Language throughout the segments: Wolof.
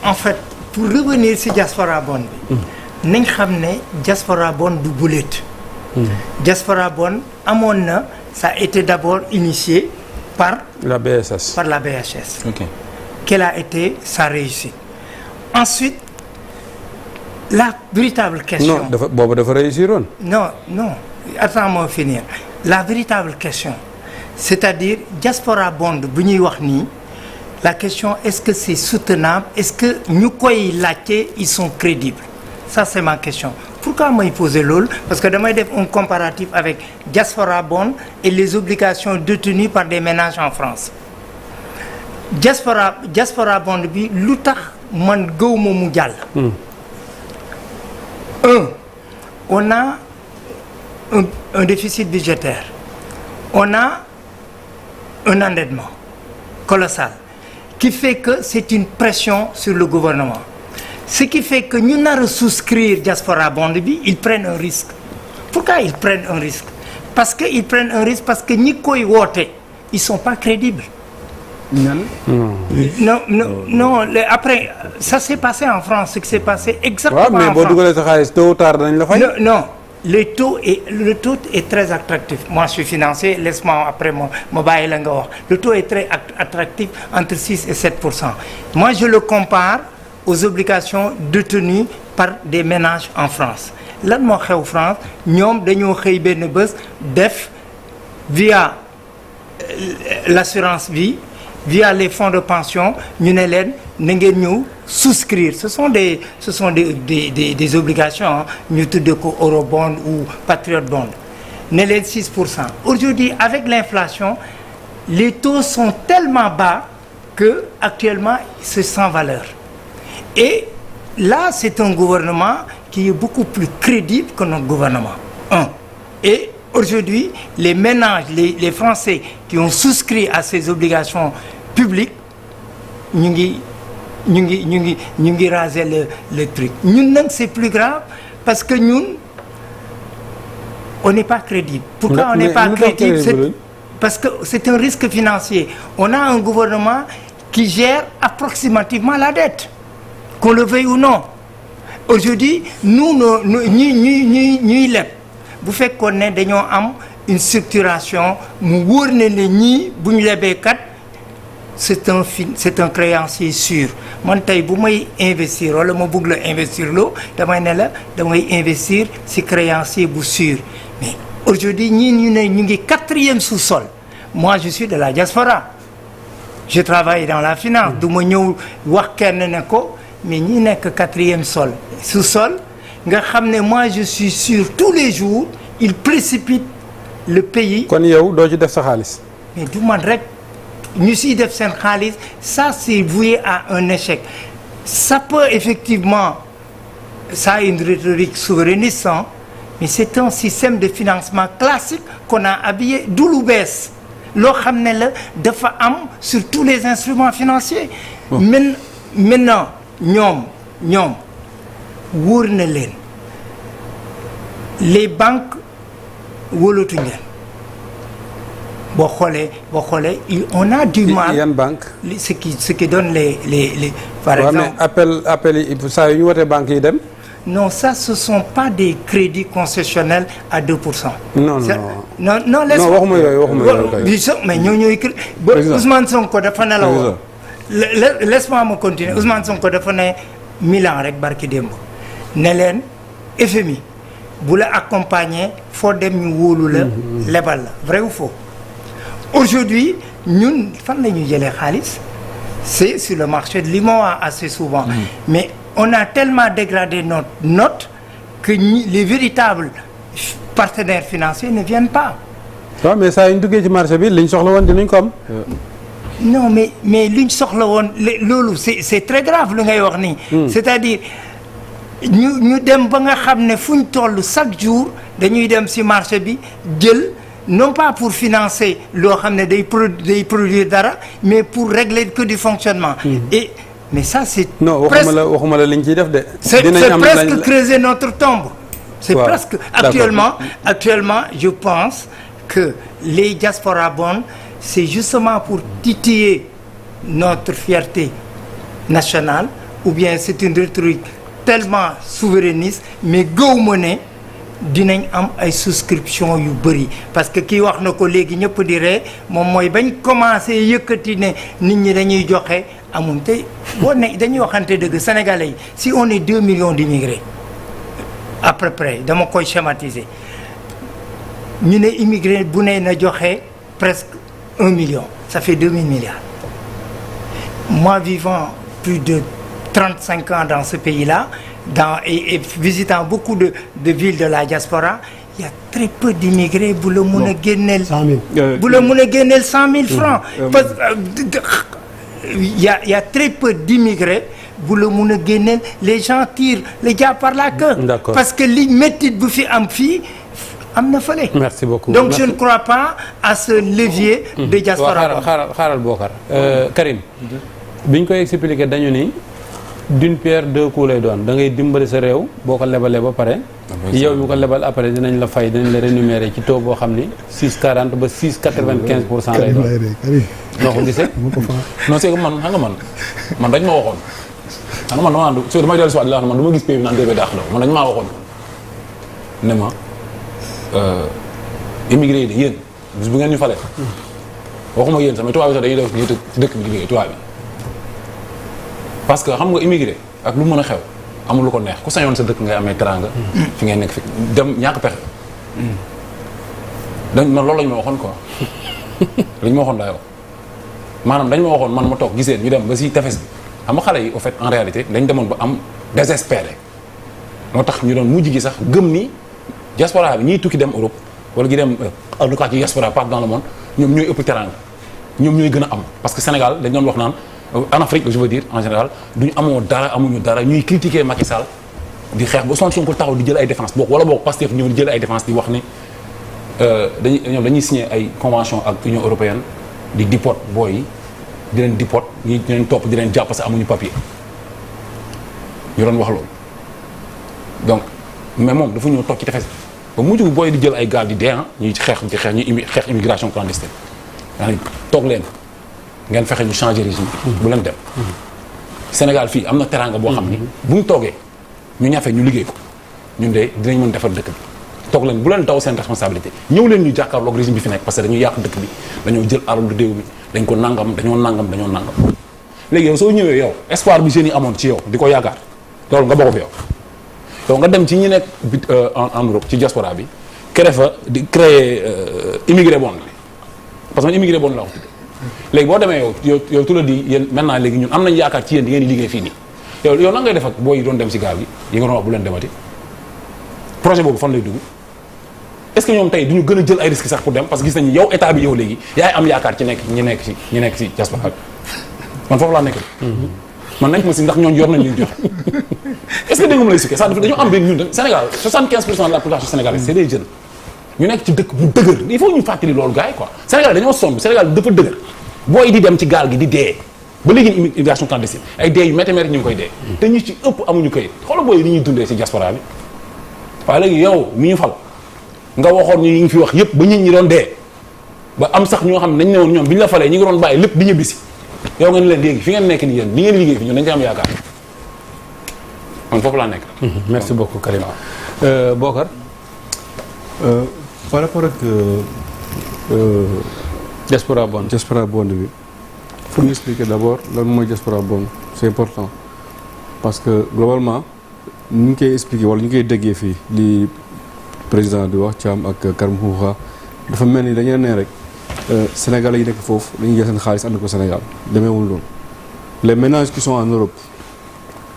En fait pour revenir ci diaspora bonne bi nañ xam ne diaspora bonne du guléet diaspora bonne amoon na ça a été d'abord initié par la BSS okay. Quelle a été sa réussite ensuite la véritable question boobu dafa réussir woon non attends-moi finir la véritable question c'est-à-dire diaspora bonne bu ñuy wax nii la question est-ce que c'est soutenable est-ce que ñu koy laajte ils sont crédibles ça c'est ma question pourquoi may poser loolu parce que damay def un comparatif avec diaspora bond et les obligations détenues par des ménages en France diaspora bond bi lu tax man gëwuma mu jàll on a un déficit budgétaire on a un endettement colossal qui fait que c'est une pression sur le gouvernement ce qui fait que ñu nar a souscrire diaspora bond bi ils prennent un risque pourquoi ils prennent un risque parce que ils prennent un risque parce que ñi koy woote ils sont pas crédibles non après ça s'est passé en France ce qui s'est passé exactement mais boo dugalee sa xaalis tôt ou tard dañ la fay non le taux est très attractif moi je suis financier laisse-moi après ma bàyyi la nga wax le taux est très attractif entre 6 et 7%. Moi je le compare aux obligations détenues par des ménages en France lan moo xew France ñoom dañoo xëy benn bés def via l'assurance vie via les fonds de pension ñu ne leen na ngeen ñëw souscrire ce sont des obligations ñu tudde ko eurobond ou patriot bond ne leen 6%. Aujourd'hui avec l'inflation les taux sont tellement bas que actuellement c'est sans valeur et là c'est un gouvernement qui est beaucoup plus crédible que notre gouvernement et aujourd'hui les ménages les Français qui ont souscrit à ces obligations publiques ñu ngi raser le truc ñun nag c'est plus grave parce que ñun on n'est pas crédible. Pourquoi on n'est pas crédible? Parce que c'est un risque financier. On a un gouvernement qui gère approximativement la dette qu'on le veuille ou non. Aujourd'hui nous ñuy leb bu fekkoon ne dañoo am une structuration mu wóor ne ñii bu ñu lebee kat c'est un créancier sûr man tey bu may investir wala ma bëgg la investir loo damay ne la damay investir ci créancier bu sûr mais aujourd'hui ñii ñu ngi 4e sous-sol moi je suis de la diaspora je travaille dans la finance du ma ñëw wax kenn ne ko mais ñi nekk 4e sous-sol nga xam ne moi je suis sûr tous les jours il précipite le pays. kon yow doo ci def sa xaalis. mais du man rek ñu siy def seen xaalis ça c'est voué à un échec ça peut effectivement ça a une rhétorique souverainiste mais c'est un système de financement classique qu'on a habillé du lu bees loo xam ne la dafa am sur tous les instruments financiers. maintenant ñoom wóor na leen les banques wóolatuñ leen boo xoolee on a du mal. yan banque ce qui donne les par exemple mais appel yi saa yu ñu wootee banques yi dem. non ça ce sont pas des crédits concessionnels à 2%. non waxuma yooyu mais ñooy Ousmane Sonko dafa ne la woon laisse-moi me continuer Ousmane Sonko dafa ne Milan rek barki démb ne leen FMI bu la accompagner foo dem ñu wóolu la lebal la vrai ou faux aujourd'hui ñun fan la ñuy jëlee xaalis c'est sur le marché de l'IMOA assez souvent mais on a tellement dégradé notre note que les véritables partenaires financiers ne viennent pas. waaw mais saa yu ñu duggee ci marché bi liñ soxla woon dinañ ko am. non mais liñ soxla woon loolu c'est très grave lu ngay wax nii. c'est-à-dire ñu dem ba nga xam ne fu ñu toll chaque jour dañuy dem ci marché bi jël non pas pour financer loo xam ne day produire dara mais pour régler que du fonctionnement. Mais ça c'est. non waxuma la liñ ciy def de. c'est presque creuser notre tombe. c'est presque actuellement je pense que les diaspora bonds c'est justement pour titiller notre fierté nationale ou bien c'est une rhétorique tellement souverainiste mais gëwuma ne dinañ am ay souscription yu bëri parce que kii wax na ko léegi ñëpp di ree moom mooy bañ commencé yëkkati ne nit ñi dañuy joxe amul te boo ne dañuy waxante dëgg sénégalais yi si on est 2 millions d'immigrés à peu près dama koy schématiser ñu ne immigré bu ne na joxe presque 1 million ça fait 2000 milliards moi vivant plus de 35 ans dans ce pays-là et visitant beaucoup de villes de la diaspora il y a très peu d'immigrés bu la mën a génneel 100 000 bu la mën a génneel 100 000 francs parce que il y a très peu d'immigrés bu la mën a génneel les gens tirent le diable par la queue parce que li métit bu fi am fii am na fële. Merci beaucoup. Donc je ne crois pas à ce levier de diaspora. xaaral Bokar Karim bi ñu koy expliquer dañu ni d'une pierre deux coups lay doon da ngay dimbali sa réew boo ko lebalee ba pare yow mi ko lebal après dinañ la fay dinañ la rémunérer ci taux boo xam ni 6,40 ba 6,95% lay doon noo ko gisee non c'est que man xam nga man dañ ma waxoon xam nga man dama naan so damay dellu si waat di la wax man du ma gis pays bi naan débee daax la man dañ maa waxoon ne ma immigré yi de yéen bis bu ngeen ñu falee waxuma yéen sax mais tubaab bi sax dañuy def ñu ci dëkk bi di liggéey tubaab bi parce que xam nga immigré ak lu mën a xew amul lu ko neex ku sañoon sa dëkk ngay amee teranga fi ngay nekk fi dem ñàkk pexe dañ man loolu lañ ma waxoon quoi lañ ma waxoon daay wax maanaam dañ ma waxoon man ma toog gisee ñu dem ba si tefes bi xam nga xale yi au fait en réalité dañ demoon ba am désespéré moo tax ñu doon mujj gi sax gëm ni diaspora bi ñiy tukki dem Europe wala gi dem en tout cas ci diaspora partout dans le monde ñoom ñooy ëpp teranga ñoom ñooy gën a am parce que Sénégal dañ doon wax naan en Afrique je veux dire en général duñu amoo dara amuñu dara ñuy critiquer Macky Sall di xeex ba Ousmane Sonko taxaw di jël ay défense bokk wala boog Pastef ñëw di jël ay défense di wax ni dañuy signer ay convention ak Union européenne di dipot booy yi di leen dipot ñi di leen topp di leen jàpp parce que amuñu papier ñu doon wax loolu donc mais moom dafa ñëw toog ci tefes ba mujj bu booy di jël ay gaal di dee ñuy xeex ñuy xeex immigration clandestine yaa ngi toog leen ngeen fexe ñu changer régime bu leen dem Sénégal fii am na teranga boo xam ni bu ñu toogee ñu ñafe ñu liggéey ko ñun de dinañ mën defar dëkk bi toog leen bu leen daw seen responsabilité ñëw leen ñu jàkkaarloog régime bi fi nekk parce que dañuy yàq dëkk bi dañoo jël alalu réew mi dañ ko nangam dañoo nangam léegi yow soo ñëwee yow espoir bi jeunes yi amoon ci yow di ko yaakaar loolu nga bokk fi yow nga dem ci ñi nekk en Europe ci diaspora bi di créer immigré bon bi parce que man immigré bon la wax léegi boo demee yow tu la di yéen maintenant léegi ñun am nañ yaakaar ci yéen di ngeen di liggéey fii nii yow nan ngay def ak booy yi doon dem si gaal gi yi nga doon wax bu leen demati projet boobu fan lay dugg est-ce que ñoom tey duñu gën a jël ay risques sax pour dem parce que gis nañu yow état bi yow léegi yaay am yaakaar ci ñi nekk si diaspora bi man foofu laa nekk man nañ ma si ndax ñooñu yor nañ leen joxe est-ce que dégg nga ma lay expliquer ça dañoo am benn ñun Sénégal 75% de la population sénégalaise c'est des jeunes ñu nekk ci dëkk bu dëgër il faut ñu fàttali loolu gars yi quoi Sénégal dañoo sonn Sénégal dafa dëgër booy di dem ci gaal gi di dee ba léegi immigration clandestine ay dee yu métti ñu ngi koy dee te ñu ci ëpp amuñu këyit xoolal booy yi ni ñuy dundee ci diaspora bi waaye léegi yow mi ñu fal nga waxoon ñu ngi fi wax yëpp ba nit ñi doon dee ba am sax ñoo xam ne dañ ne woon ñoom bi ñu la falee ñi ngi doon bàyyi lépp di ñibbisi yow nga ni leen léegi fi ngeen nekk ni yéen li ngeen liggéey fi ñun dañ ci am yaakaar man foofu laa nekk. merci beaucoup Karim Bokar par rapport ak diaspora bonne bi faut ñu expliquer d'abord lan mooy diaspora bonne c'est important parce que globalement ñu ngi koy expliquer wala ñu ngi koy déggee fii li président di wax Thiam ak Karim Xuuxa dafa mel ni dañu ne rek Sénégalais yi nekk foofu dañuy jël seen xaalis ànd ko Sénégal demeewul loolu les ménages qui sont en Europe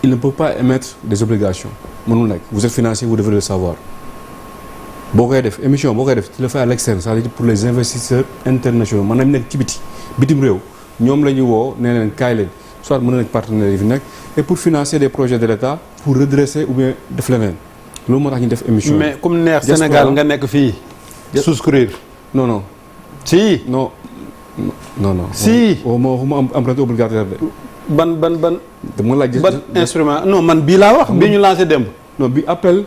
ils ne peuvent pas émettre des obligations mënul nekk vous êtes financier vous devez le savoir boo koy def émission boo koy def tu le fais à l'externe c'est-à-dire pour les investisseurs internationaux maanaam nekk ci bitim réew ñoom la ñu woo nee leen kaay leen soit mën na nekk partenaires yi fi nekk et pour financer des projets de l'État pour redresser ou bien def leneen loolu moo tax ñu def émission mais comme neex Sénégal nga nekk fii souscrire non si non si waxuma emprunté obligataire de ban dama laaj ban instrument non man bii laa wax bii ñu lancé démb non bi appel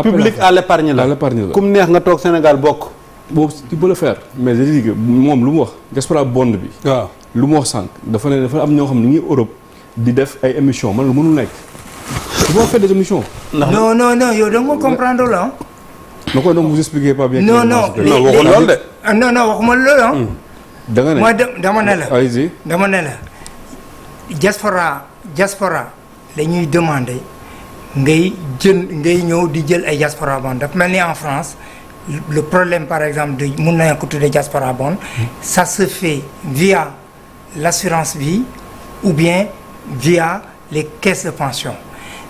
public à l'épargne la comme neex nga toog Sénégal bokk boobu tu peux le faire mais je dis que moom lu mu wax diaspora bond bi waaw lu mu wax sànq dafa am ñoo xam ne ñu ngi Europe di def ay émissions man lu mënul nekk tu vas faire des émissions. non yow da nga comprendre la na ko donc vous expliquez pas bien. non waxul loolu de. non waxuma loolu da nga ne moi dama ne la allez-y. dama ne la diaspora dañuy demander ngay ñëw di jël ay diaspora bond dafa mel ni en France le problème par exemple de mun nañu ko tuddee diaspora bond ça se fait via l'assurance vie ou bien via les caisses de pension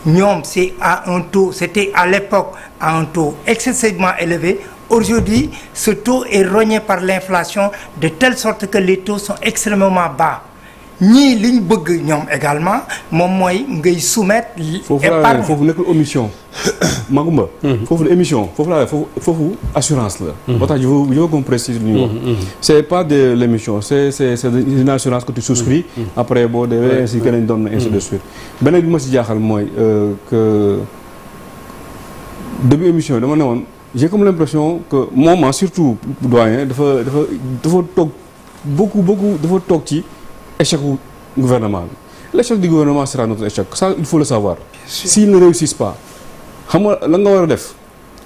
ñoom c'était à l'époque à un taux excessivement élevé. Aujourd'hui, ce taux est rogné par l'inflation de telle sorte que les taux sont extrêmement bas. ñii li ñu bëgg ñoom également moom mooy ngay soumettre. épargne foofu nekkul omission. Magumba. foofu émission foofu assurance la. moo tax je veux qu'on précise lu ñuy wax. c'est pas de l'émission c'est une assurance que tu souscris. après boo demee ainsi que nañ doon ainsi de suite. beneen bi ma si jaaxal mooy que début émission dama ne woon j'ai comme l'impression que moom surtout doyen dafa toog beaucoup dafa toog ci. échec du gouvernement bi l'échec du gouvernement sera notre échec ça il faut le savoir. s'ils ne réussissent pas xam nga lan nga war a def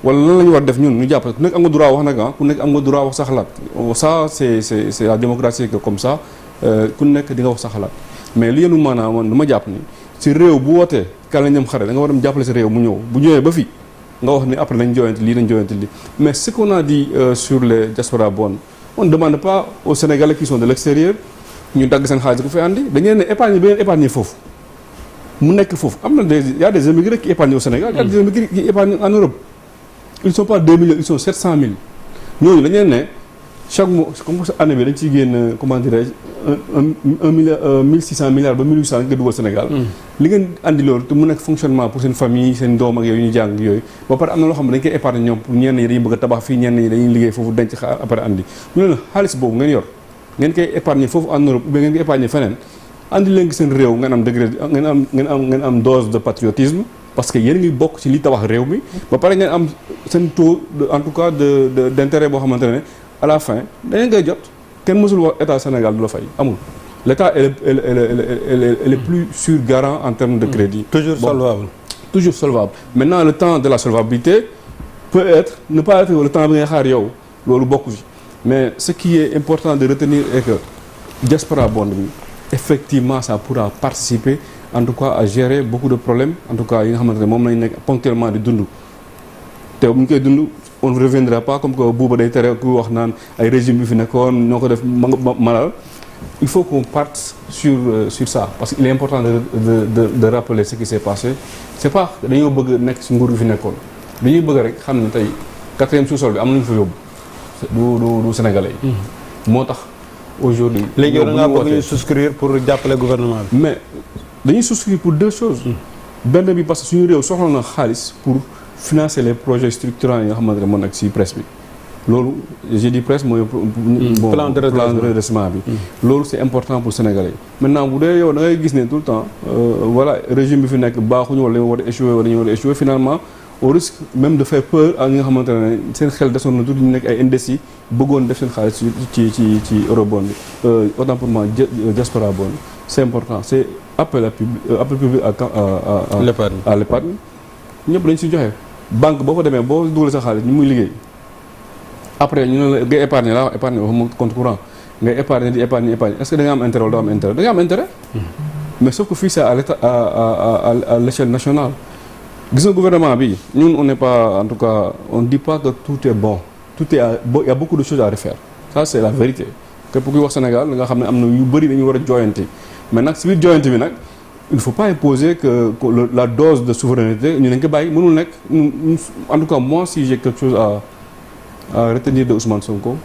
wala lan la ñu war a def ñun ñu jàpp ku nekk am nga droit wax nag ku nekk am nga droit wax sa xalaat ça c'est la démocratie que comme ça ku nekk di nga wax sa xalaat mais li yenu maanaam man dama jàpp ni si réew bu wootee kan la ñam xare da nga war a dem jàppale si réew mu ñëw bu ñëwee ba fii nga wax ni après nañ joyante lii mais ce qu'on a dit sur les diaspora bonds on ne demande pas aux Sénégalais qui sont de l'extérieur ñu dagg seen xaalis ku fi andi dañu ne épargne bi ngeen épargne foofu mu nekk foofu am na y a des émigrés qui épargnent au Sénégal. y a des émigrés qui épargnent en Europe. Ils sont pas 2 millions ils sont 700 000 ñooñu dañu ne chaque mois comme année bi dañ ciy génn comment dirais-je 1600 milliards ba 1800 nga dugal Sénégal. li ngeen andi loolu te mu nekk fonctionnement pour seen famille seen doom ak yooyu ñu jàng yooyu ba pare am na loo xam ne dañ koy épargne ñoom pour ñenn ñi dañuy bëgg a tabax fii ñenn ñi dañuy liggéey foofu denc après andi ñu ne la xaalis boobu ngeen yor. ngeen koy épargner foofu en Europe ou bien ngeen koy épargner feneen andi leen seen réew ngeen am degré ngeen am dose de patriotisme parce que yéen ngi bokk ci li tabax réew mi ba pare ngeen am seen taux en tout cas d'intérêt boo xamante ne à la fin dañu ngay jot kenn mësul wax état Sénégal du la fay amul l'état est plus sûr garant en termes de crédit. toujours solvable maintenant le temps de la solvabilité peut être ne pas être le temps bi ngay xaar yow loolu bokku ci. Mais ce qui est important de retenir est que diaspora bond bi effectivement ça pourra participer en tout cas à gérer beaucoup de problèmes en tout cas yi nga xamante ne moom lañ nekk ponctuellement di dund te bu ñu koy dund on ne reviendra pas comme que buuba day tere ku wax naan ay régime bi fi nekkoon ñoo ko def malal il faut qu'on parte sur ça parce qu'il est important de rappeler ce qui s'est passé c'est pas dañoo bëgg nekk ci nguur gi fi nekkoon dañuy bëgg rek xam ne tey 4e sous-sol bi am nañu fa yóbbu du Sénégalais yi. moo tax aujourd'hui. léegi yow da ngaa bëgg ñu souscrire pour jàppale gouvernement bi. mais dañuy souscrire pour 2 choses. benn bi parce que suñu réew soxla na xaalis pour financer les projets structurants yi nga xamante ne moo nekk ci presse bi. loolu j'ai dit presse mooy. plan de redressement bi. loolu c'est important pour Sénégalais yi. maintenant bu dee yow da ngay gis ne tout le temps voilà régime bi fi nekk baaxuñu wala dañoo war a échouer wala dañoo war a échouer finalement. au risque même de faire peur ak ñi nga xamante ne seen xel desoon na tuuti ñu nekk ay indécis bëggoon def seen xaalis ci eurobond bi autant pour moi diaspora bond c'est important c'est appel public à l'épargne ñëpp dañ si joxe banque boo fa demee boo dugalee sa xaalis ñu muy liggéey après ñu ne la ngay épargner laa wax épargne waxuma compte courant ngay épargner di épargner est-ce que da nga am intérêt wala doo am intérêt da nga am intérêt mais sauf que fii c'est à l'état à l'échelle nationale gis nga gouvernement bi ñun on n'est pas en tout cas on dit pas que tout est bon il y a beaucoup de choses à refaire ça c'est la vérité képp kuy wax Sénégal nga xam ne am na yu bëri dañu war a jooyanti mais nag si biir jooyanti bi nag il faut pas imposer que la dose de souveraineté ñu nañ ko bàyyi mënul nekk en tout cas moi si j'ai quelque chose à retenir de Ousmane Sonko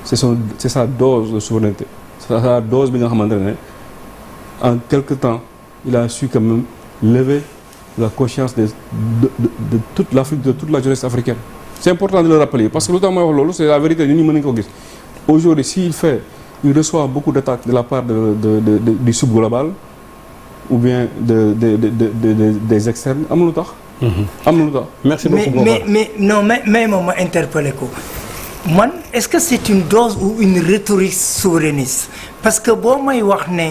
c'est sa dose de souveraineté c'est sa dose bi nga xamante ne en quelque temps il a su quand même lever la conscience de toute l'Afrique, de toute la jeunesse africaine. C'est important de le rappeler parce que lu tax may wax loolu c'est la vérité ñun ñu mën nañu ko gis aujourd'hui il reçoit beaucoup d'attaques de la part du subglobal ou bien des externes am na lu tax. am na lu tax. merci beaucoup mais moom ma interpellé ko man est-ce que c'est une dose ou une rhétorique souverainiste parce que boo may wax ne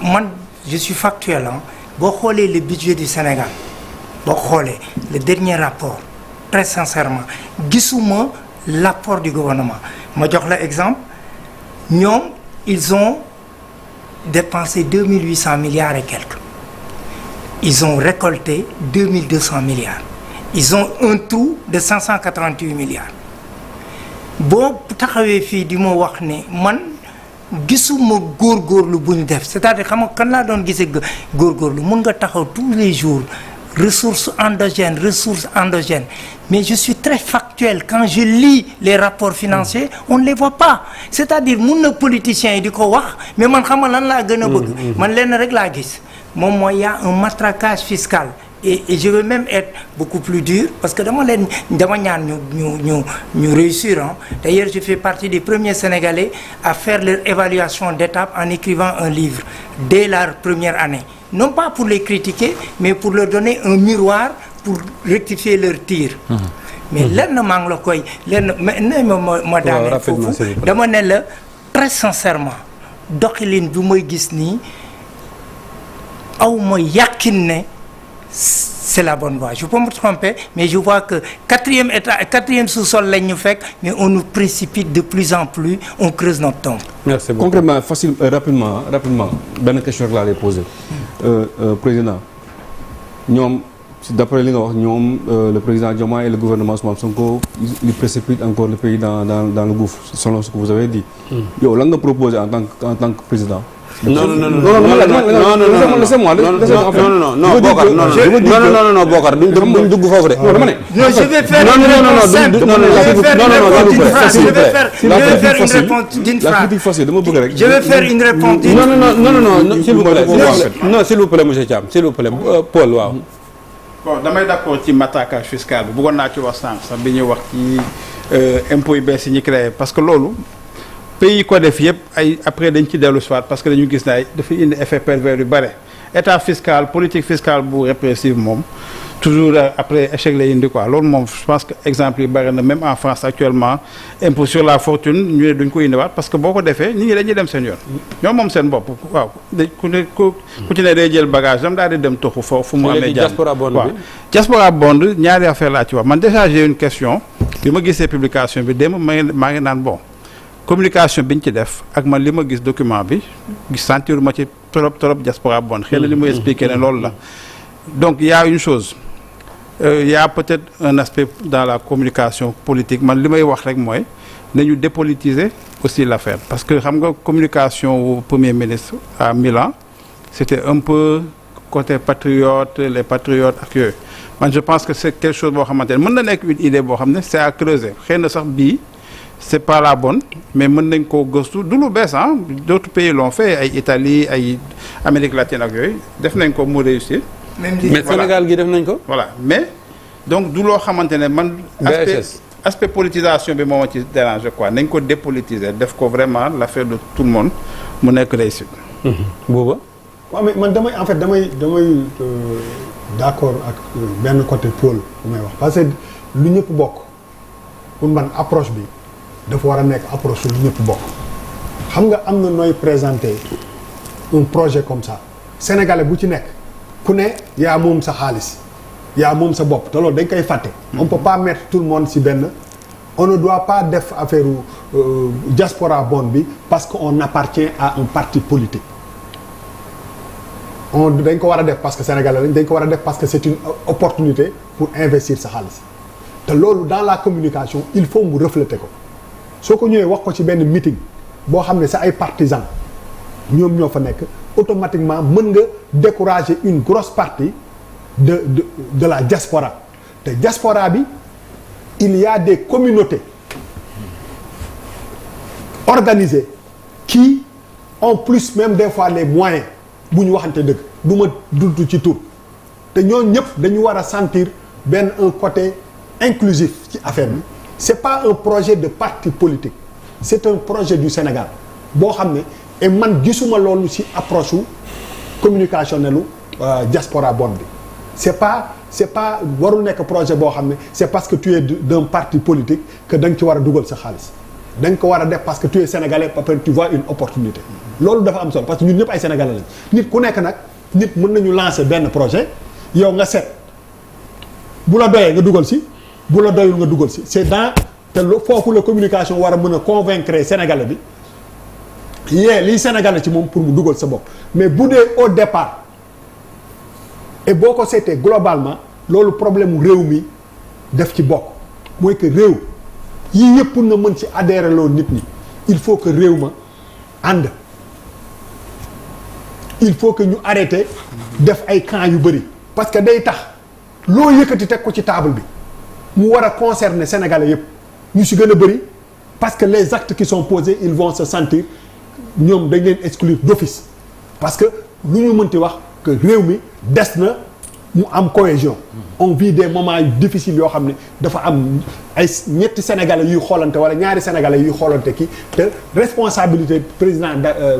man je suis factuel hein boo xoolee le budget du Sénégal boo xoolee le dernier rapport très sincèrement gisuma l'apport du gouvernement ma jox la exemple ñoom ils ont dépensé 2800 milliards et quelques ils ont récolté 2200 milliards ils ont un trou de 588 milliards boo taxawee fii di ma wax ne man gisuma góorgóorlu bu ñu def c'est-à-dire xam nga kan laa doon gisee góorgóorlu mun nga taxaw tous les jours ressources endogènes mais je suis très factuel quand je lis les rapports financiers on ne les voit pas c'est-à-dire mun na politiciens yi di ko wax mais man xam nga lan laa gën a bëgg man lenn rek laa gis moom mooy y a un matraquage fiscal et je veux même être beaucoup plus dur parce que dama ñaan ñu réussir hein. D'ailleurs je fais partie des premiers Sénégalais à faire leur évaluation d'étape en écrivant un livre dès leur première année non pas pour les critiquer mais pour leur donner un miroir pour rectifier leur tir mais lenn maa ngi la koy lenn ne ma daaneel foofu dama ne la très sincèrement doxalin bi may gis nii aw ma yàqin ne c'est la bonne voie je peux me tromper mais je vois que quatrième sous-sol lañ ñu fekk mais on nous précipite de plus en plus on creuse notre tombe. Merci beaucoup. Concrètement facile rapidement benn question rek laa lay poser président ñoom d'après li nga wax ñoom le président Diomaye et le gouvernement Ousmane Sonko ils précipitent encore le pays dans le gouffre selon ce que vous avez dit. yow lan nga proposer en tant que président. non Bokar duñ dugg foofu de. non je vais faire une réponse simple je vais faire une réponse d'une phrase non s'il vous plaît monsieur Thiam s'il vous plaît Paul waaw. bon damay d'accord ci matraquage fiscal bi bëggoon naa ci wax sànq sax bi ñuy wax ci impôts yu bees yi ñu créé parce que loolu pays yi ko def yëpp ay après dañ ci dellu soit parce que dañu gis ne dafa indi effet pervers yu bare état fiscal politique fiscale bu répressive moom toujours après échec lay indi quoi loolu moom je pense que exemple yi bari na même en France actuellement impôt sur la fortune ñu ne duñ ko indiwaat parce que boo ko defee nit ñi dañuy dem seen yoon ñoom moom seen bopp waaw ku ci ne day jël bagage dam daal di dem toxu foofu mu amee jàmm waaw diaspora bond ñaari affaire laa ci wax man déjà j'ai une question bi ma gisee publication bi démb maa ngi naan bon communication bi ñu ci def ak man li ma gis document bi sentir ma ci trop diaspora bond xëy na li muy expliquer ne loolu la donc il y a une chose il y a peut-être un aspect dans la communication politique man li may wax rek mooy nañu dépolitiser aussi l'affaire parce que xam nga communication au premier ministre à Milan c'était un peu côté patriote les patriotes ak yooyu man je pense que c'est quelque chose boo xamante ne mën na nekk une idée boo xam ne c'est à creuser xëy na sax bii c'est pas la bonne mais mën nañ koo gëstu du lu bees ah d'autres pays l'ont fait ay Italie ay Amérique latine ak yooyu def nañ ko mu réussir. mais Sénégal gi def nañ ko. voilà mais donc du loo xamante ne man. aspect politisation bi moo ma ci déranger quoi nañ ko dépolitiser def ko vraiment l'affaire de tout le monde mu nekk réussite. booba. waaw mais man damay d'accord ak benn côté Paul bu may wax parce que lu ñëpp bokk pour man approche bi. dafa war a nekk approche lu ñëpp bokk xam nga am na nooy présenter un projet comme ça sénégalais bu ci nekk ku ne yaa moom sa xaalis yaa moom sa bopp te loolu dañ koy fàtte. On peut pas mettre tout le monde ci benn on ne doit pas def affaire diaspora bond bi parce que on appartient à un parti politique dañ ko war a def parce que sénégalais lañ dañ ko war a def parce que c'est une opportunité pour investir sa xaalis te loolu dans la communication il faut mu refléter ko. soo ko ñëwee wax ko ci benn meeting boo xam ne c'est ay partisans ñoom ñoo fa nekk automatiquement mën nga décourager une grosse partie de la diaspora te diaspora bi il y a des communautés organisées qui ont plus même des fois les moyens bu ñu waxante dëgg du ma dudd ci tur te ñooñu ñëpp dañu war a sentir benn un côté inclusif ci affaire bi. C'est pas un projet de parti politique c'est un projet du Sénégal boo xam ne et man gisuma loolu ci approche u communicationnelu diaspora bond bi c'est pas warul nekk projet boo xam ne c'est parce que tu es d'un parti politique que da nga ci war a dugal sa xaalis da nga ko war a def parce que tu es sénégalais après tu vois une opportunité. loolu dafa am solo parce que ñun ñëpp ay sénégalais lañ nit ku nekk nag nit mën nañu lancer benn projet yow nga seet bu la doyee nga dugal si bu la doyul nga dugal si c'est dans te foofu la communication war a mën a convaincre sénégalais bi liy sénégalais ci moom pour mu dugal sa bopp mais bu dee au départ et boo ko seetee globalement loolu problème mu réew mi def ci bokk mooy que réew yii yëpp pour nga mën ci adhérer loo nit ñi il faut que réew ma ànd il faut que ñu arrêter def ay camps yu bëri parce que day tax loo yëkkati teg ko ci table bi mu war a concerner sénégalais yëpp ñu si gën a bëri parce que les actes qui sont posés ils vont se sentir ñoom dañ leen exclure d'office parce que lu ñu mënti wax que réew mi des na mu am cohésion on vit des moments difficiles yoo xam ne dafa am ay ñetti sénégalais yuy xoolante wala ñaari sénégalais yuy xoolante kii te responsabilité président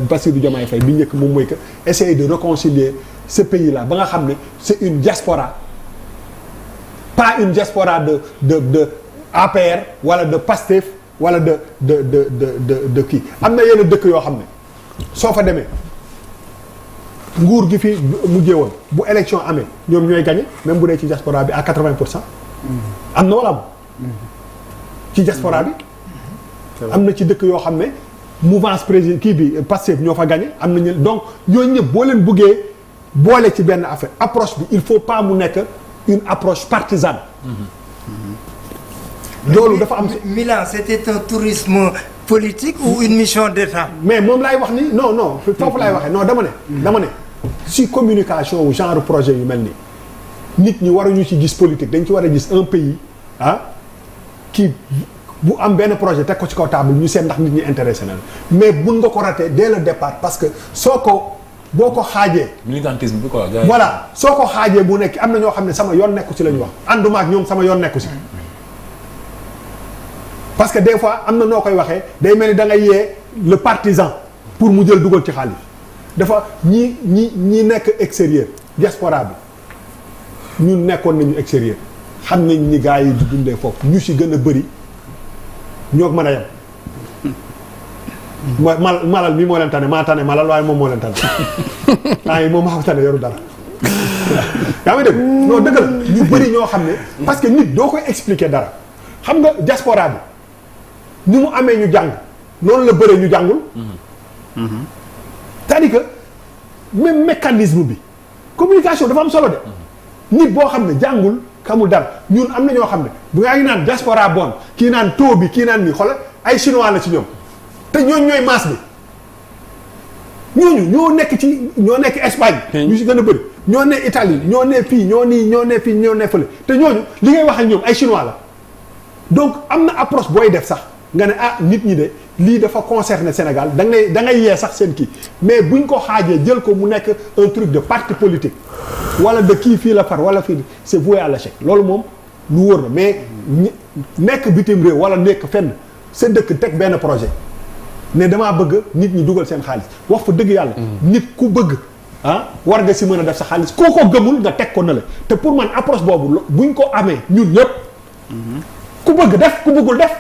Bassirou Diomaye Faye bi njëkk moom mooy que essayer de réconcilier ce pays là ba nga xam ne c'est une diaspora pas une diaspora de APR wala de PASTEF wala de kii am na yenn dëkk yoo xam ne soo fa demee nguur gi fi mujjee woon bu élection amee ñoom ñooy gagné même bu dee ci diaspora bi à 80%. am na wala am. ci diaspora bi. am na ci dëkk yoo xam ne mouvance président kii bi Pastef ñoo fa gagné am na ñu donc ñooñu ñëpp boo leen bëggee boole ci benn affaire approche bi il faut pas mu nekk une approche partisane. loolu dafa am. Milan c'était un tourisme politique ou une mission d'État. mais moom laay wax ni non foofu laay waxee non dama ne si communication wu genre projet yu mel nii nit ñi waruñu ci gis politique dañ ci war a gis un pays qui bu am benn projet teg ko ci kaw table ñu seet ndax nit ñi intéressé na mais mun nga ko rater dès le départ parce que boo ko xaajee. militantisme bi quoi. voilà soo ko xaajee bu nekk am na ñoo xam ne sama yoon nekku ci la ñu wax ànduma ak ñoom sama yoon nekku ci. parce que des fois am na noo koy waxee day mel ni da ngay yee le partisan pour mu jël dugal ci xaalis dafa ñi nekk extérieur diaspora bi ñun nekkoon nañu extérieur xam nañ ni gars yi di dundee foofu ñu si gën a bëri ñoo mën a yem. malal mi moo leen tane maa tane malal waaye moom moo leen tane temps yi moom maa ko tane yoru dara yaa ngi dégg non dëgg la ñu bëri ñoo xam ne parce que nit doo koy expliquer dara xam nga diaspora bi ni mu amee ñu jàng noonu la bëree ñu jàngul c'est-à-dire que même mécanisme bi communication dafa am solo de nit boo xam ne jàngul xamul dara ñun am na ñoo xam ne bu ngaa ngi naan diaspora bon kii naan taux bi kii naan nii xoolal ay chinois la ci ñoom te ñooñu ñooy masse bi ñoo nekk Espagne ñu si gën a bëri ñoo ne Italie ñoo ne fii ñoo ne fële te ñooñu li ngay wax ak ñoom ay chinois la donc am na approche booy def sax nga ne nit ñi de lii dafa concerner Sénégal da ngay yee sax seen kii mais buñ ko xaajee jël ko mu nekk un truc de parti politique wala de kii fii la far wala fii c'est voué à l'échec loolu moom lu wóor na mais nekk bitim réew wala nekk fenn sa dëkk teg benn projet ne damaa bëgg nit ñi dugal seen xaalis wax fa dëgg yàlla nit ku bëgg war nga si mën a def sa xaalis koo ko gëmul nga teg ko na la te pour man approche boobu buñ ko amee ñun ñëpp ku bëgg def ku bëggul def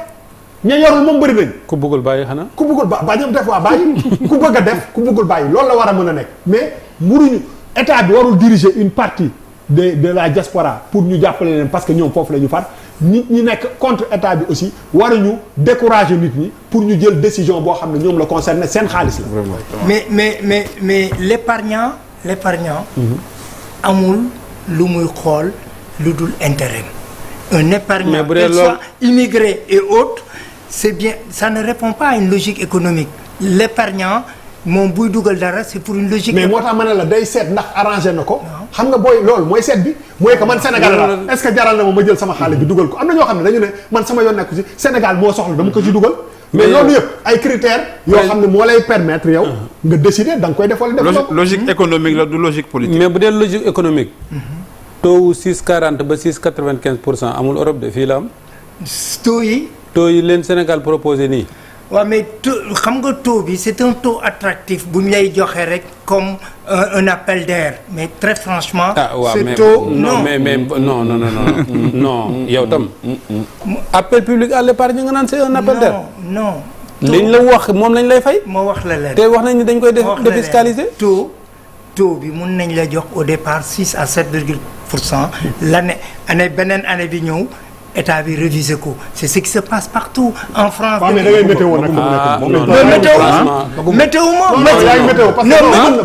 ña yorul moom bëri nañ ku bëggul bàyyi xanaa ku bëggul bañam def waa bàyyi ku bëgg a def ku bëggul bàyyi loolu la war a mën a nekk mais muruñu état bi warul diriger une partie de la diaspora pour ñu jàppale leen parce que ñoom foofu la ñu far nit ñi nekk contre état bi aussi waruñu décourager nit ñi pour ñu jël décision boo xam ne ñoom la concerné seen xaalis la. mais l'épargnant amul lu muy xool lu dul intérêt. Un épargnant, qu'il soit immigré et autres, c'est bien, ça ne répond pas à une logique économique. L'épargnant moom buy dugal dara c'est pour une logique. mais moo tax ma ne la day seet ndax arrangé na ko. xam nga booy loolu mooy seet bi. mooy que man Sénégal la est-ce que jaral na ma jël sama xaalis bi dugal ko am na ñoo xam ne dañu ne man sama yoon nekku ci Sénégal moo soxla dama ko ci dugal. mais loolu yëpp ay critères. yoo xam ne moo lay permettre yow. nga décider da nga koy def wala def. logique économique la du logique politique. mais bu dee logique économique. taux 6,40 ba 6,95% amul Europe de fii la am. taux yi leen Sénégal proposé nii. waaw mais xam nga taux bi c'est un taux attractif bu ñu lay joxe rek comme un appel d'air mais très franchement. ce taux non non yow tam. appel public à l'épargne nga naan c'est un appel d'air. non. liñ la wax moom lañ lay fay. moo wax la leen te wax nañ ni dañ koy défiscaliser. taux bi mun nañ la jox au départ 6 à 7% l'année beneen année bi ñëw. état bi révisé ko c'est ce qui se passe partout en France. waaw mais da ngay météo nag. météo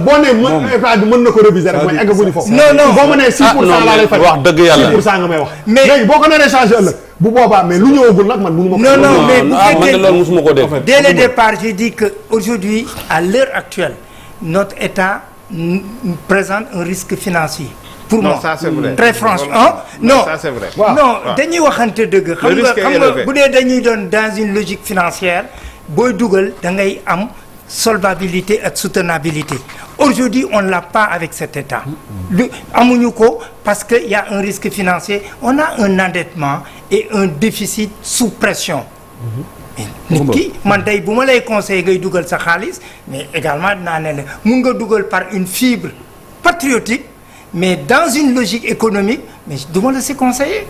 boo nee état bi mën na ko réviser rek mooy eggaguñu foofu. non boo mënee 6% laa lay fay. wax dëgg yàlla 6% nga may wax. mais léegi boo ko naree changer ëllëg bu boobaa mais lu ñëwagul nag man mënu ma ko. non mais bu man de loolu mosuma ko def. dès le départ j'ai dit que aujourd'hui à l'heure actuelle notre état présente un risque financier. pour moi ça c'est vrai. très franchement non ça c'est vrai. non dañuy waxante dëgg. xam nga bu dee dañuy doon dans une logique financière booy dugal da ngay am solvabilité ak soutenabilité aujourd'hui on l'a pas avec cet état. lu amuñu ko parce que y a un risque financier on a un endettement et un déficit sous pression. nit ki man tey bu ma lay conseiller ngay dugal sa xaalis mais également dinaa ne la mun nga dugal par une fibre patriotique. mais dans une logique économique mais du ma la si conseiller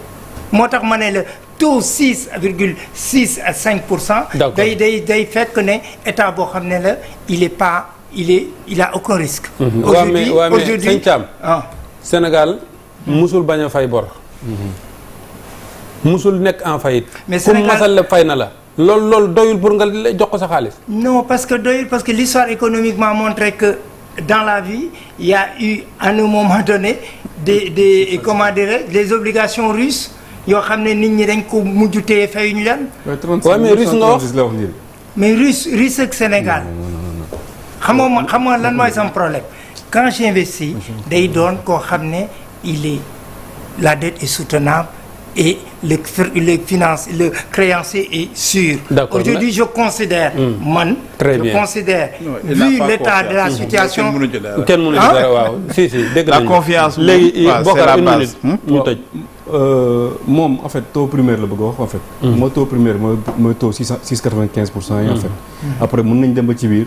moo tax ma ne la taux 6,6 à 5%. day fekk ne état boo xam ne la il a aucun risque. aujourd'hui sëñ Thiam Sénégal musul bañ a fay bor. musul nekk en faillite. mais Sénégal ku masal la fay na la. loolu doyul pour nga jox ko sa xaalis. non parce que l'histoire économique m'a montré que. Dans la vie, il y a eu à un moment donné des comment dirais des obligations russes yoo xam ne nit ñi dañ ko mujj téye fayuñu leen. mais russe nga wax mais russe ak Sénégal. xam nga lan mooy sama problème quand j'investis day doon koo xam ne la dette est soutenable et le créancier est sûr. Aujourd'hui je considère vu l'état de la situation kenn mënu ci dara waaw si dégg la confiance léegi Bokar une minute ñu tëj moom en fait taux primaire la bëgg a wax en fait mooy taux primaire mooy taux 6,95% yi en fait après mën nañ dem ba ci biir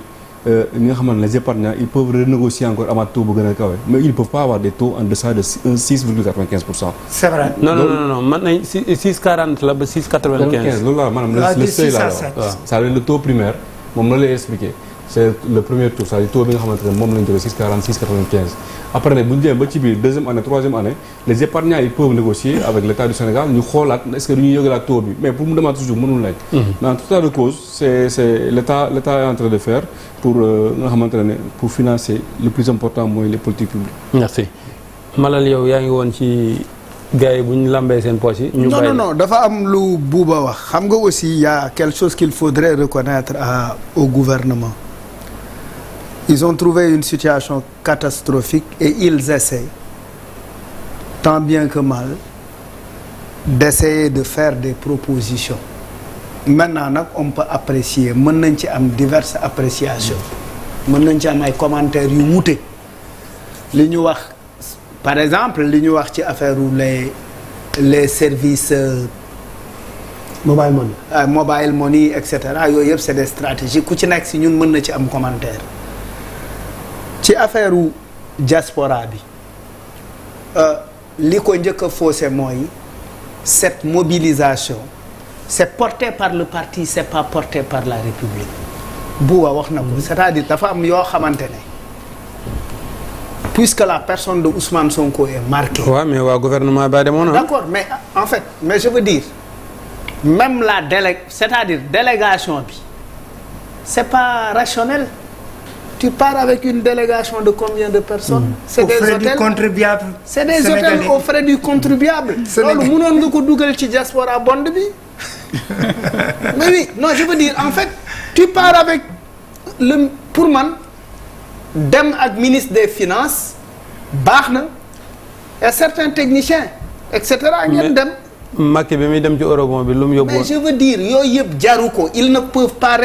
ñi nga xamante ne les épargnants ils peuvent renégocier encore amaat taux bu gën a kawe mais ils ne peuvent pas avoir des taux en deçà de 6,95%. c'est vrai. non mën nañ 6,40 la ba 6,95. loolu la maanaam le seuil la c'est-à-dire le taux primaire moom la lay expliquer c'est le premier taux c'est-à-dire taux bi nga xamante ne moom lañ jógee 6,40 6,95 après nag bu ñu demee ba ci biir deuxième année troisième année les épargnants ils peuvent négocier avec l'État du Sénégal ñu xoolaat est-ce que du ñuy yëgalaat taux bi mais pour mu demaat toujours mënul nekk. mais en tout état de cause c'est l'État est en train de faire pour nga xamante ne pour financer le plus important mooy les politiques publiques. merci Malal yow yaa ngi woon ci gars yi bu ñu lambee seen poche yi. ñu bàyyi non dafa am lu Bouba wax xam nga aussi il y a quelque chose qu'il faudrait reconnaître au gouvernement. Ils ont trouvé une situation catastrophique et ils essaient tant bien que mal d'essayer de faire des propositions. Maintenant nag on peut apprécier mën nañ ci am diverses appréciations mën nañ ci am ay commentaires yu wuute li ñu wax par exemple li ñu wax ci affaire les services mobile money et cetera yooyu yëpp c'est des stratégies ku ci nekk si ñun mën na ci am commentaire ci affaire diaspora bi li ko njëkk a faussé mooy cette mobilisation c'est porté par le parti c'est pas porté par la République Bouba wax na ko c'est-à-dire dafa am yoo xamante ne puisque la personne de Ousmane Sonko est marquée. waaw mais waa gouvernement ba demoon na. d'accord mais en fait mais je veux dire même c'est-à-dire délégation bi c'est pas rationnel. Tu pars avec une délégation de combien de personnes? C'est au des frais hôtels du contribuable. C'est des hôtels au frais du contribuable. loolu mënoon nga ko dugal ci diaspora bond bi. mais oui non je veux dire en fait tu pars avec pour man dem ak ministre des finances baax na et certains techniciens et cetera ngeen dem. Macky bi muy dem ci eurobond bi lu mu yóbbu. mais je veux dire yooyu yëpp jaru ko ils ne peuvent pas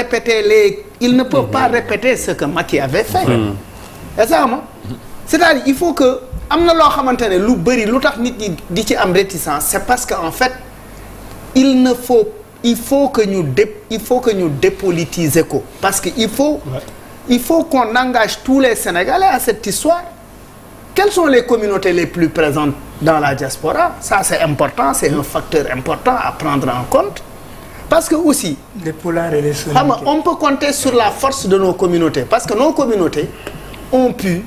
répéter ce que Macky avait fait. est-ce que c'est-à-dire il faut que am na loo xamante ne lu bëri lu tax nit ñi di ci am réticence c'est parce que en fait il ne faut il faut que ñu dépolitiser ko parce que il faut qu'on engage tous les Sénégalais à cette histoire. Quelles sont les communautés les plus présentes dans la diaspora? Ça c'est important, c'est un facteur important à prendre en compte. Parce que aussi, les Pulaar et les Soninké. On peut compter sur la force de nos communautés parce que nos communautés ont pu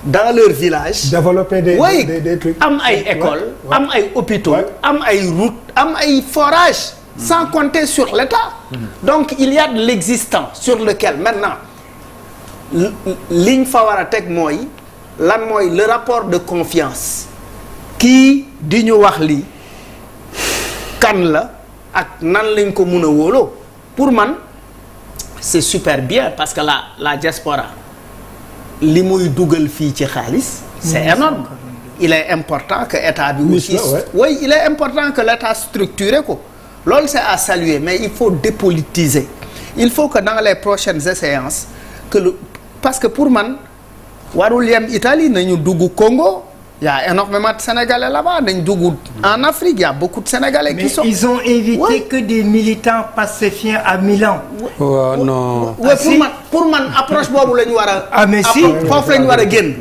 dans leur village développer des trucs. am ay écoles, am ay hôpitaux, Ouais. am ay routes, am ay forages, sans compter sur l'État. Donc il y a de l'existant sur lequel maintenant liñ fa war a teg mooy lan mooy le rapport de confiance kii di ñu wax lii kan la ak nan lañ ko mun a wóoloo. Pour man c'est super bien parce que la diaspora li muy dugal fii ci xaalis c'est énorme. Il est important que état bi aussi oui il est important que l'état structuré ko loolu c'est à saluer mais il faut dépolitiser. Il faut que dans les prochaines échéances parce que pour man warul yem Italie nañu dugg Congo. Il y a énormément de Sénégalais là-bas. En Afrique, il y a beaucoup de Sénégalais mais qui sont... ils ont invité que des militants pacifiens à Milan. waaw non. Oui, pour man approche boobu la ñu war a... Ah mais si foofu la ñu war a génn.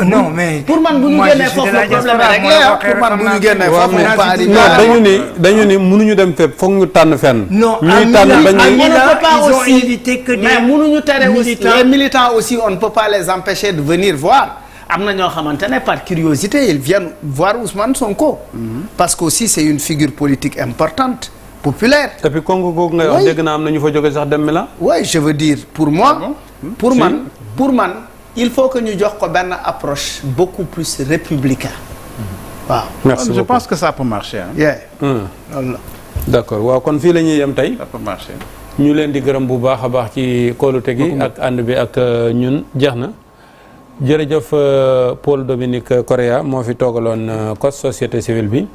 Non mais. Pour man bu ñu génnee foofu le problème est réglé pour man bu ñu génnee foofu mais pas di... non dañu ni mënuñu dem fépp foog ñu tànn fenn. Non ñuy tànn bañ à Milan ils ont invité que des mais mënuñu tere aussi militants. les militants aussi on ne peut pas les empêcher de venir voir. Am na ñoo xamante ne par curiosité ils viennent voir Ousmane Sonko. Parce que aussi c'est une figure politique importante populaire. et puis Congo googu ngay wax Oui. dégg naa am na ñu fa jóge sax dem Milan. Oui je veux dire pour moi. pour man il faut que ñu jox ko benn approche beaucoup plus républicain. waaw. merci je beaucoup pense que ça peut marcher hein. yeah. Hum. loolu la. d'accord waaw kon fii la ñuy yem tey Ça peut marcher. ñu leen di gërëm bu baax a baax ci kóolute gi ak ànd bi ak ñun jeex na. jërëjëf Paul Dominique Correa moo fi toogaloon COS société civile bi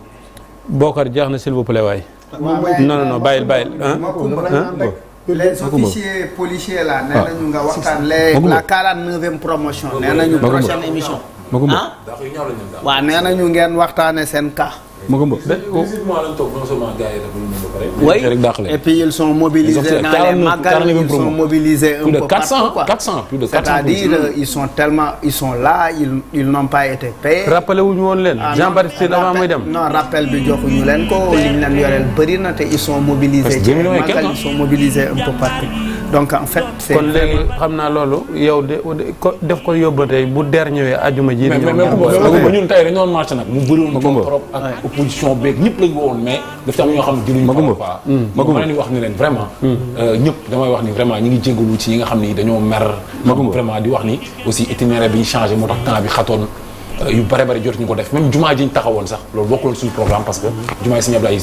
Bokar jeex na s'il vous plaît waay. non bàyyil les officiers policiers là nee nañu nga waxtaan la 49e promotion nee nañu prochaine émission waaw nee nañu ngeen waxtaane seen cas. Makumba oui et puis ils sont mobilisés dans les magal ils sont mobilisés un peu partout quoi. 400 plus de 400 c'est-à-dire ils sont là ils n'ont pas été payés. rappelé wuñu woon leen Jean-Baptiste avant muy dem. non rappel bi joxuñu leen ko liñ leen yoreel bëri na te ils sont mobilisés ci magal ils sont mobilisés un peu partout donc en fait c'est kon léegi xam naa loolu yow def ko yóbbante bu der ñëwee ajuma ji. mais ñun tey dañu doon marché nag mu bëriwoon trop ak opposition beeg ñëpp lañu woon mais daf ci am ñoo xam ne jëluñu ko pas ma leen di wax ni leen vraiment ñëpp damay wax ni vraiment ñi ngi jégalu ci yi nga xam ni dañoo mer vraiment di wax ni aussi itinéraire bi ñu changé moo tax temps bi xatoon yu bare bari jot ñu ko def même jumaa ji ñu taxawoon sax loolu bokkuloon suñu programme parce que jumaa yi Sëñ Abdoulaye